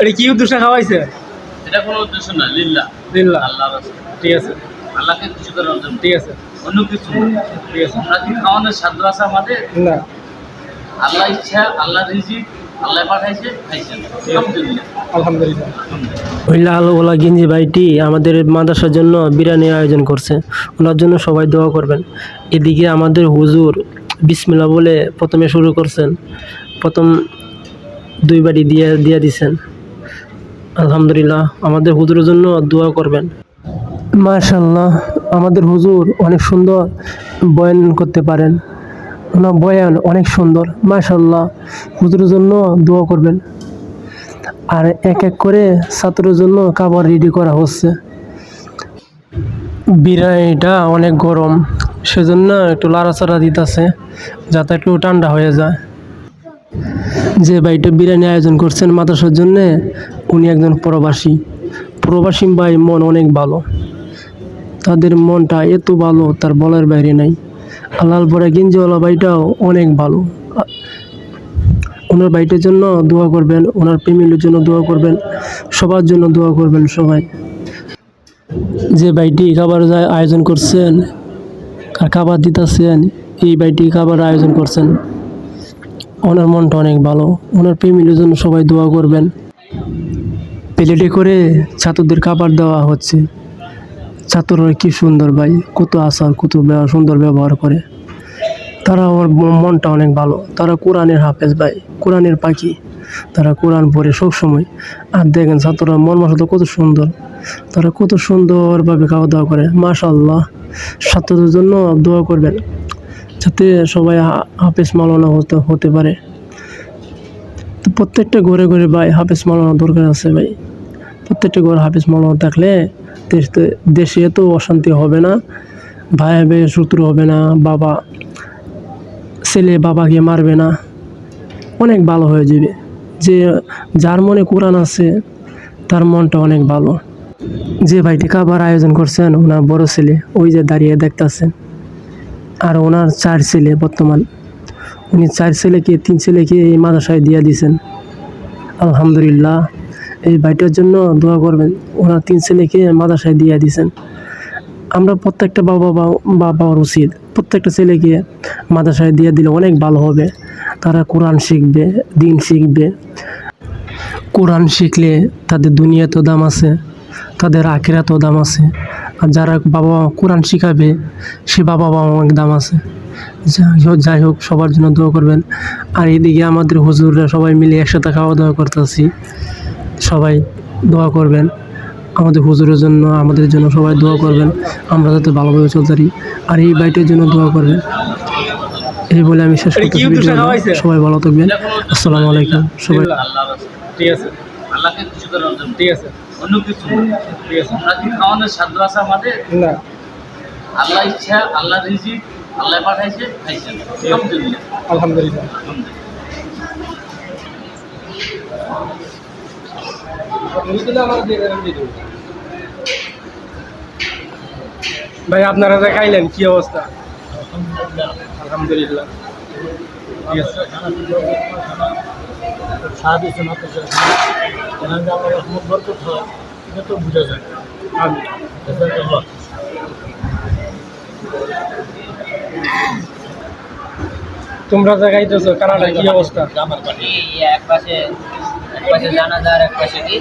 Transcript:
এটা কি উদ্দেশ্যে খাওয়াইছে? এটা কোনো উদ্দেশ্য না, লিল্লাহ। লিল্লাহ। আল্লাহর রাস্তায়। ঠিক আছে, আল্লাহকে খুশি করার জন্য। ঠিক আছে, অন্য কিছু না। ঠিক আছে। আমরা কি খাওয়ানোর সাধ্য আছে আমাদের? না, আল্লাহ ইচ্ছা, আল্লাহ রিজিক, আল্লাহ পাঠাইছে, খাইছেন। আলহামদুলিল্লাহ। আলহামদুলিল্লাহ। ওই লালওয়ালা গেঞ্জি ভাইটি আমাদের মাদ্রাসার জন্য বিরিয়ানির আয়োজন করছে, ওনার জন্য সবাই দোয়া করবেন। এদিকে আমাদের হুজুর বিসমিল্লাহ বলে প্রথমে শুরু করছেন, প্রথম 2 বাটি দিয়ে দিছেন। আলহামদুলিল্লাহ, আমাদের হুজুরের জন্য দোয়া করবেন। মাশাআল্লাহ, আমাদের হুজুর অনেক সুন্দর বয়ান করতে পারেন, ওনার বয়ান অনেক সুন্দর। মাশাআল্লাহ, হুজুরের জন্য দোয়া করবেন। আর এক এক করে ছাত্রের জন্য খাবার রেডি করা হচ্ছে। বিরিয়ানিটা অনেক গরম, সেজন্য একটু লাড়াচাড়া দিতেছে যাতে একটু ঠান্ডা হয়ে যায়। যে ভাইটা বিরিয়ানি আয়োজন করছেন মাদ্রাসার জন্যে, উনি একজন প্রবাসী ভাই, মন অনেক ভালো, তাদের মনটা এত ভালো তার বলার বাইরে নাই। লালপরা গেঞ্জিওয়ালা ভাইটাও অনেক ভালো। ওনার ভাইটার জন্য দোয়া করবেন, ওনার ফ্যামিলির জন্য দোয়া করবেন, সবার জন্য দোয়া করবেন সবাই। যে ভাইটি খাবার আয়োজন করছেন আর খাবার দিতেছেন, এই ভাইটি খাবার আয়োজন করছেন, ওনার মনটা অনেক ভালো, ওনার ফ্যামিলির জন্য সবাই দোয়া করবেন। প্লেটে করে ছাত্রদের খাবার দেওয়া হচ্ছে। ছাত্ররা কি সুন্দর ভাই, কত আচার, কত সুন্দর ব্যবহার করে। তারা ওর মনটা অনেক ভালো, তারা কোরআনের হাফেজ ভাই, কোরআনের পাখি, তারা কোরআন পড়ে সবসময়। আর দেখেন ছাত্ররা মন মানসিকতা কত সুন্দর, তারা কত সুন্দরভাবে খাওয়া দাওয়া করে। মাশাআল্লাহ, ছাত্রদের জন্য দোয়া করবেন যাতে সবাই হাফেজ মাওলানা হতে পারে। তো প্রত্যেকটা ঘরে ঘরে ভাই হাফেজ মাওলানা দরকার আছে ভাই। প্রত্যেকটা ঘরে হাফেজ মাওলানা থাকলে দেশে এত অশান্তি হবে না, ভাই ভাই শত্রু হবে না, বাবা ছেলে বাবাকে মারবে না, অনেক ভালো হয়ে যাবে। যে যার মনে কোরআন আছে তার মনটা অনেক ভালো। যে ভাইটি খাবার আয়োজন করছেন ওনার বড় ছেলে, ওই যে দাঁড়িয়ে দেখতেছেন। আর ওনার 4 ছেলে বর্তমান, উনি 4 ছেলেকে 3 ছেলেকে এই মাদ্রাসায় দিয়ে দিয়েছেন। আলহামদুলিল্লাহ, এই ভাইটার জন্য দোয়া করবেন, ওনার 3 ছেলেকে মাদ্রাসায় দিয়ে দিয়েছেন। আমরা প্রত্যেকটা বাবার উচিত প্রত্যেকটা ছেলেকে মাদ্রাসায় দিয়ে দিলে অনেক ভালো হবে। তারা কোরআন শিখবে, দিন শিখবে। কোরআন শিখলে তাদের দুনিয়াতেও দাম আছে, তাদের আখিরাতেও দাম আছে। আর যারা বাবা কোরআন শিখাবে সে বাবা অনেক দাম আছে। যাই হোক, সবার জন্য দোয়া করবেন। আর এদিকে আমাদের হুজুররা সবাই মিলে একসাথে খাওয়া দাওয়া করতেছি, সবাই দোয়া করবেন আমাদের হুজুরের জন্য, আমাদের জন্য সবাই দোয়া করবেন, আমরা যাতে ভালোভাবে চলতে পারি। আর এই বাইটের জন্য দোয়া করবেন। এই বলে আমি শেষ করতেছি ভিডিওটা। সবাই ভালো থাকবেন, আসসালামু আলাইকুম সবাই। আল্লাহর রাস্তায়। ঠিক আছে, আল্লাহকে খুশি করার জন্য। ঠিক আছে, অন্য কিছু না। ঠিক আছে। আমরা কি খাওয়ানোর সাধ্য আছে আমাদের? না, আল্লাহ ইচ্ছা, আল্লাহ রিজিক, আল্লাহ পাঠাইছে, খাইছেন। আলহামদুলিল্লাহ। আলহামদুলিল্লাহ। ভাই আপনারা যা খাইলেন কি অবস্থা? আলহামদুলিল্লাহ। ঠিক আছে, সাহায্য আমার রহমত বরকত হয়, এটা তো বোঝা যায়। আমিন। তোমরা যা খাইতেছো কানাডা কি অবস্থা? এক পাশে জানাজা আর এক পাশে কি